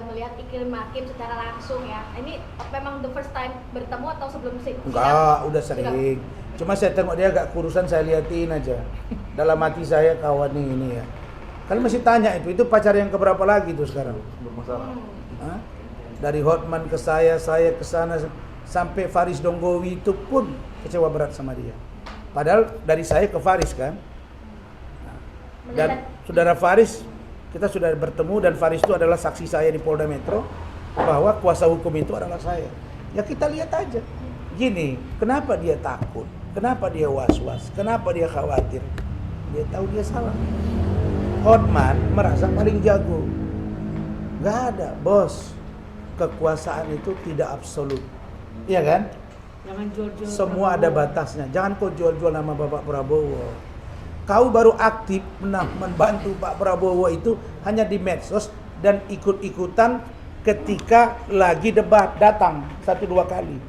melihat Iklim Hakim secara langsung ya. Ini memang the first time bertemu atau sebelum sidang? Enggak, udah sering. Cuma saya tengok dia agak kurusan, saya liatin aja. Dalam hati saya kawan ini ya. Kalian masih tanya itu pacar yang keberapa lagi tuh sekarang? Bermasalah. Hah? Dari Hotman ke saya ke sana, sampai Faris Donggowi itu pun kecewa berat sama dia. Padahal dari saya ke Faris kan. Dan saudara Faris, kita sudah bertemu dan Faris itu adalah saksi saya di Polda Metro bahwa kuasa hukum itu adalah saya. Ya kita lihat aja. Gini, kenapa dia takut? Kenapa dia was-was? Kenapa dia khawatir? Dia tahu dia salah. Hotman merasa paling jago. Gak ada, bos. Kekuasaan itu tidak absolut. Iya kan? Jangan jual-jual Semua Prabowo. ada batasnya. Jangan kau jual-jual nama Bapak Prabowo. Kau baru aktif membantu Pak Prabowo itu hanya di medsos dan ikut-ikutan ketika lagi debat datang 1-2 kali.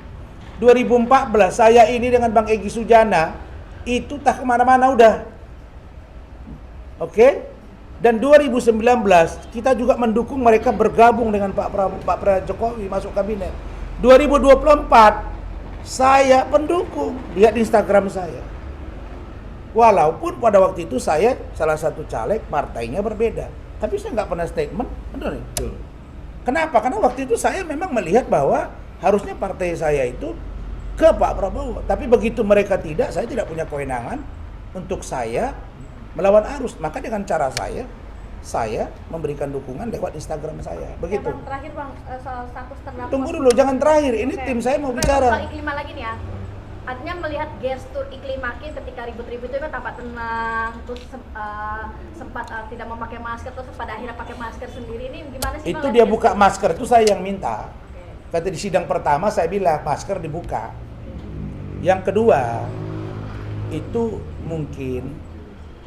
2014 saya ini dengan Bang Egy Sujana itu tak kemana-mana udah. Oke? Dan 2019 kita juga mendukung mereka bergabung dengan Pak Jokowi masuk kabinet. 2024 saya pendukung, lihat di Instagram saya. Walaupun pada waktu itu saya salah satu caleg, partainya berbeda. Tapi saya nggak pernah statement, benar nih. Kenapa? Karena waktu itu saya memang melihat bahwa harusnya partai saya itu ke Pak Prabowo. Tapi begitu mereka tidak, saya tidak punya kewenangan untuk saya melawan arus. Maka dengan cara saya memberikan dukungan lewat Instagram saya. Begitu. Ya, Bang, terakhir Bang, soal status terdakwa. Tunggu dulu, jangan terakhir. Ini tim saya mau bicara. Soal Iklim lagi nih ya. Artinya melihat gestur Iklim Hakim ketika ribut-ribut itu kan tampak tenang, terus sempat tidak memakai masker, terus pada akhirnya pakai masker sendiri. Ini gimana sih? Itu Bang, dia gestur? buka masker, itu saya yang minta. Oke. Kata di sidang pertama saya bilang masker dibuka. Yang kedua, itu mungkin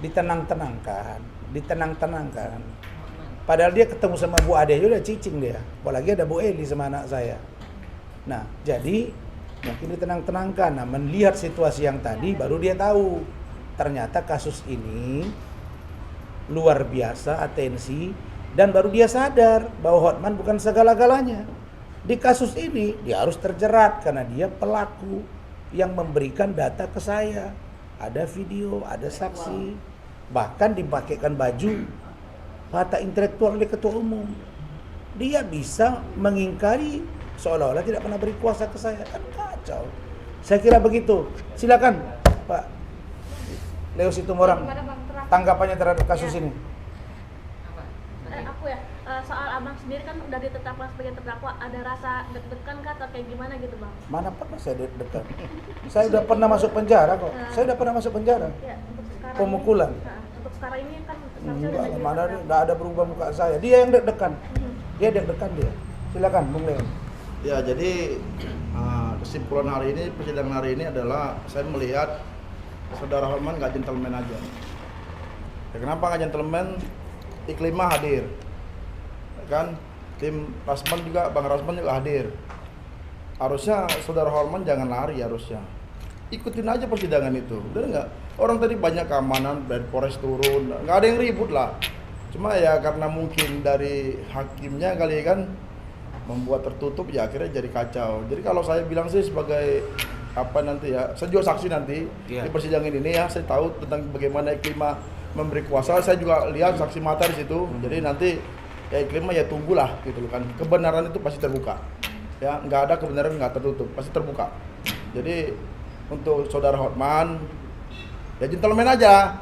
ditenang-tenangkan. Padahal dia ketemu sama Bu Ade udah cicing dia. Apalagi ada Bu Eli sama anak saya. Nah, jadi mungkin ditenang-tenangkan. Nah, melihat situasi yang tadi baru dia tahu ternyata kasus ini luar biasa atensi dan baru dia sadar bahwa Hotman bukan segala-galanya. Di kasus ini dia harus terjerat karena dia pelaku yang memberikan data ke saya. Ada video, ada saksi, bahkan dipakaikan baju mata intelektual oleh ketua umum. Dia bisa mengingkari seolah-olah tidak pernah beri kuasa ke saya. Kan kacau. Saya kira begitu. Silakan Pak Leo Situmorang, Gimana, Bang, terakhir? tanggapannya terhadap kasus ini. Aku ya, soal abang sendiri kan udah ditetapkan sebagai terdakwa, ada rasa deg-degan kah atau kayak gimana gitu Bang? Mana pernah saya dekat. Saya udah pernah masuk penjara kok. Saya udah pernah masuk penjara. Ya, untuk sekarang Pemukulan. Untuk sekarang ini kan seharusnya Enggak, udah jadi mana terdakwa. enggak ada berubah muka saya. Dia yang deg-degan. Dia deg-degan dia. Silakan Bung Leo. Ya, jadi kesimpulan hari ini, persidangan hari ini adalah saya melihat saudara Hotman nggak gentleman aja. Ya, kenapa nggak gentleman? Iklimah hadir, ya kan? Tim Rasman juga, Bang Rasman juga hadir. Harusnya saudara Hotman jangan lari harusnya. Ikutin aja persidangan itu, bener nggak? Orang tadi banyak keamanan dari Polres turun, nggak ada yang ribut lah. Cuma ya karena mungkin dari hakimnya kali kan membuat tertutup ya akhirnya jadi kacau. Jadi kalau saya bilang sih sebagai apa nanti ya, saya juga saksi nanti di persidangan ini ya, saya tahu tentang bagaimana Iklimah memberi kuasa. Saya juga lihat saksi mata di situ. Jadi nanti ya Iklimah ya tunggulah gitu loh kan. Kebenaran itu pasti terbuka. Ya, nggak ada kebenaran nggak tertutup, pasti terbuka. Jadi untuk saudara Hotman ya gentleman aja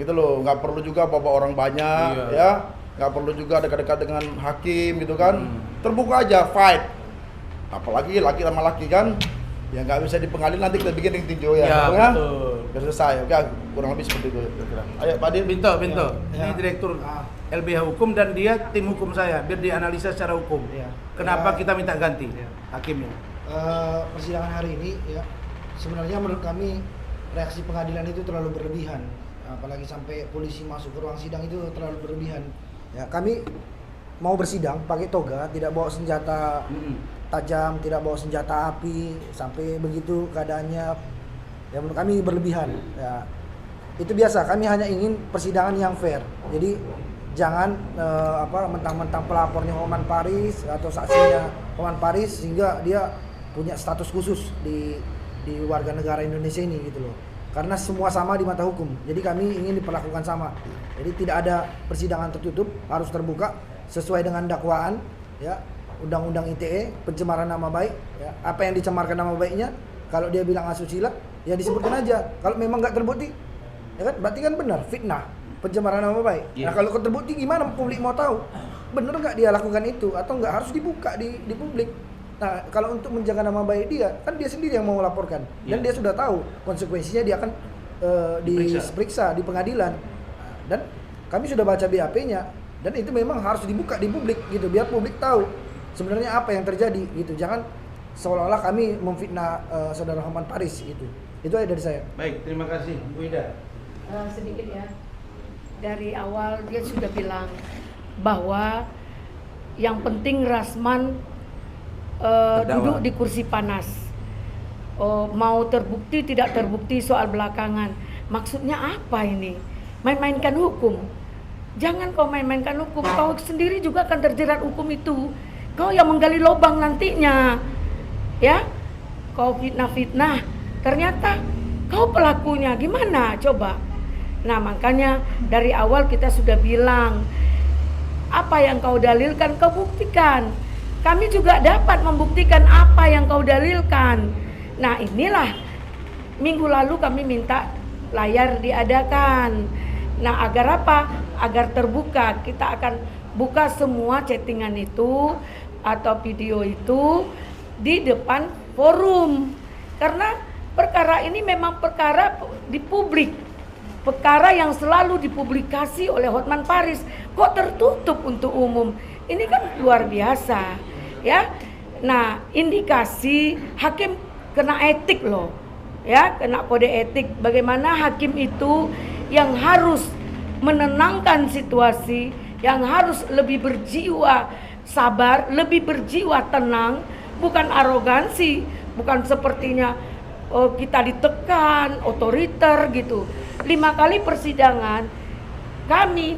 gitu loh, nggak perlu juga bawa orang banyak ya, nggak perlu juga dekat-dekat dengan hakim gitu kan. Terbuka aja, fight. Apalagi laki sama laki kan, ya nggak bisa dipengalin, nanti kita bikin ring tinju ya, Ya, kan? betul. Biar selesai, oke, kurang lebih seperti itu kira-kira. Ayo Pak Dir. Binto. Ya. Ini direktur LBH Hukum dan dia tim hukum saya, biar dianalisa secara hukum. Ya. Kenapa Ya. kita minta ganti Ya. hakimnya? Persidangan hari ini ya sebenarnya menurut kami reaksi pengadilan itu terlalu berlebihan, apalagi sampai polisi masuk ke ruang sidang itu terlalu berlebihan. Ya, kami mau bersidang pakai toga, tidak bawa senjata tajam, tidak bawa senjata api, sampai begitu keadaannya ya menurut kami berlebihan. Ya, itu biasa, kami hanya ingin persidangan yang fair. Jadi jangan mentang-mentang pelapornya Hotman Paris atau saksinya Hotman Paris sehingga dia punya status khusus di warga negara Indonesia ini gitu loh. Karena semua sama di mata hukum. Jadi kami ingin diperlakukan sama. Jadi tidak ada persidangan tertutup, harus terbuka sesuai dengan dakwaan ya. Undang-undang ITE, pencemaran nama baik ya. Apa yang dicemarkan nama baiknya? Kalau dia bilang asusila, ya disebutkan aja. Kalau memang nggak terbukti, ya kan berarti kan benar fitnah, pencemaran nama baik. Nah, kalau terbukti gimana publik mau tahu? Benar nggak dia lakukan itu atau nggak, harus dibuka di publik. Nah, kalau untuk menjaga nama baik dia, kan dia sendiri yang mau melaporkan dan dia sudah tahu konsekuensinya, dia akan diperiksa di pengadilan. Dan kami sudah baca BAP-nya dan itu memang harus dibuka di publik gitu, biar publik tahu sebenarnya apa yang terjadi gitu. Jangan seolah-olah kami memfitnah saudara Hotman Paris gitu. Itu aja dari saya. Baik, terima kasih Bu Ida. Sedikit ya. Dari awal dia sudah bilang bahwa yang penting Rasman duduk di kursi panas. Mau terbukti tidak terbukti soal belakangan. Maksudnya apa ini? Main-mainkan hukum. Jangan kau main-mainkan hukum. Kau sendiri juga akan terjerat hukum itu. Kau yang menggali lubang nantinya. Ya, kau fitnah-fitnah. Ternyata kau pelakunya. Gimana? Coba. Nah, makanya dari awal kita sudah bilang, apa yang kau dalilkan kau buktikan. Kami juga dapat membuktikan apa yang kau dalilkan. Nah, inilah minggu lalu kami minta layar diadakan. Nah, agar apa? Agar terbuka. Kita akan buka semua chattingan itu atau video itu di depan forum. Karena perkara ini memang perkara di publik. Perkara yang selalu dipublikasi oleh Hotman Paris. Kok tertutup untuk umum? Ini kan luar biasa. Ya, nah indikasi hakim kena etik loh, ya kena kode etik. Bagaimana hakim itu yang harus menenangkan situasi, yang harus lebih berjiwa sabar, lebih berjiwa tenang, bukan arogansi, bukan sepertinya kita ditekan, otoriter gitu. 5 kali persidangan kami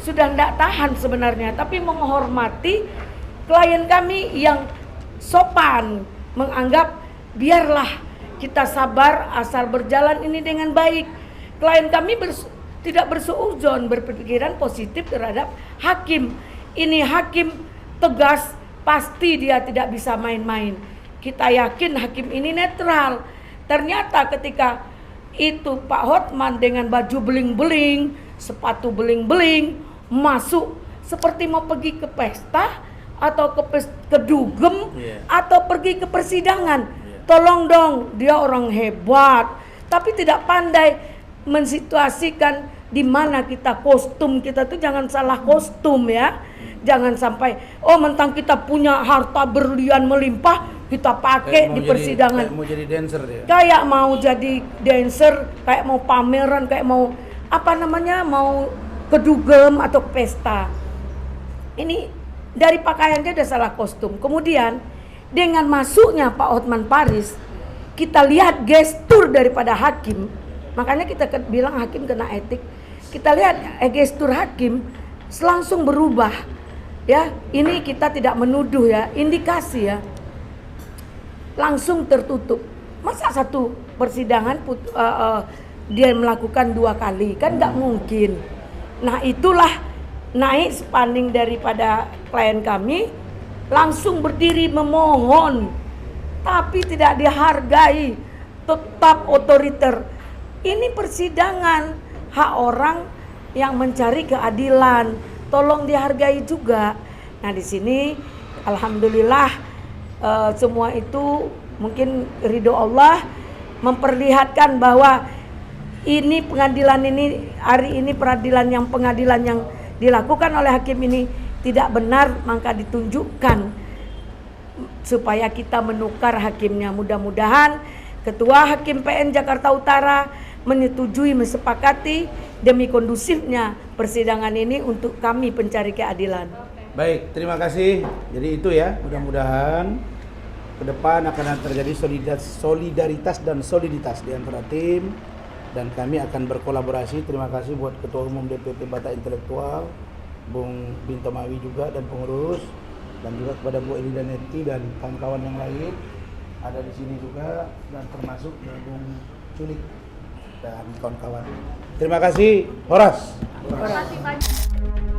sudah tidak tahan sebenarnya, tapi menghormati klien kami yang sopan, menganggap biarlah kita sabar asal berjalan ini dengan baik. Klien kami tidak bersuudzon, berpikiran positif terhadap hakim. Ini hakim tegas, pasti dia tidak bisa main-main. Kita yakin hakim ini netral. Ternyata ketika itu Pak Hotman dengan baju beling-beling, sepatu beling-beling, masuk seperti mau pergi ke pesta atau ke dugem, atau pergi ke persidangan. Tolong dong, dia orang hebat, tapi tidak pandai mensituasikan di mana kita kostum kita tuh jangan salah kostum ya. Jangan sampai mentang kita punya harta berlian melimpah kita pakai di persidangan. Kayak mau jadi dancer dia. Kayak mau jadi dancer, kayak mau pameran, kayak mau mau ke dugem atau ke pesta. Ini dari pakaiannya udah salah kostum. Kemudian dengan masuknya Pak Hotman Paris, kita lihat gestur daripada hakim. Makanya kita bilang hakim kena etik. Kita lihat gestur hakim langsung berubah. Ya, ini kita tidak menuduh ya, indikasi ya. Langsung tertutup. Masa satu persidangan dia melakukan 2 kali? Kan nggak mungkin. Nah, itulah naik spanding daripada klien kami, langsung berdiri memohon, tapi tidak dihargai, tetap otoriter. Ini persidangan, hak orang yang mencari keadilan, tolong dihargai juga. Nah, di sini alhamdulillah semua itu mungkin ridho Allah memperlihatkan bahwa ini pengadilan ini hari ini pengadilan yang dilakukan oleh hakim ini tidak benar, maka ditunjukkan supaya kita menukar hakimnya. Mudah-mudahan Ketua Hakim PN Jakarta Utara menyetujui, mesepakati demi kondusifnya persidangan ini untuk kami pencari keadilan. Baik, terima kasih. Jadi itu ya, mudah-mudahan ke depan akan terjadi solidaritas dan soliditas di antara tim dan kami akan berkolaborasi. Terima kasih buat Ketua Umum DPP Batak Intelektual, Bung Binto Mawi juga dan pengurus, dan juga kepada Bu Eli dan Neti dan kawan-kawan yang lain ada di sini juga, dan termasuk Bung Culik dan kawan-kawan. Terima kasih, Horas. Terima kasih banyak.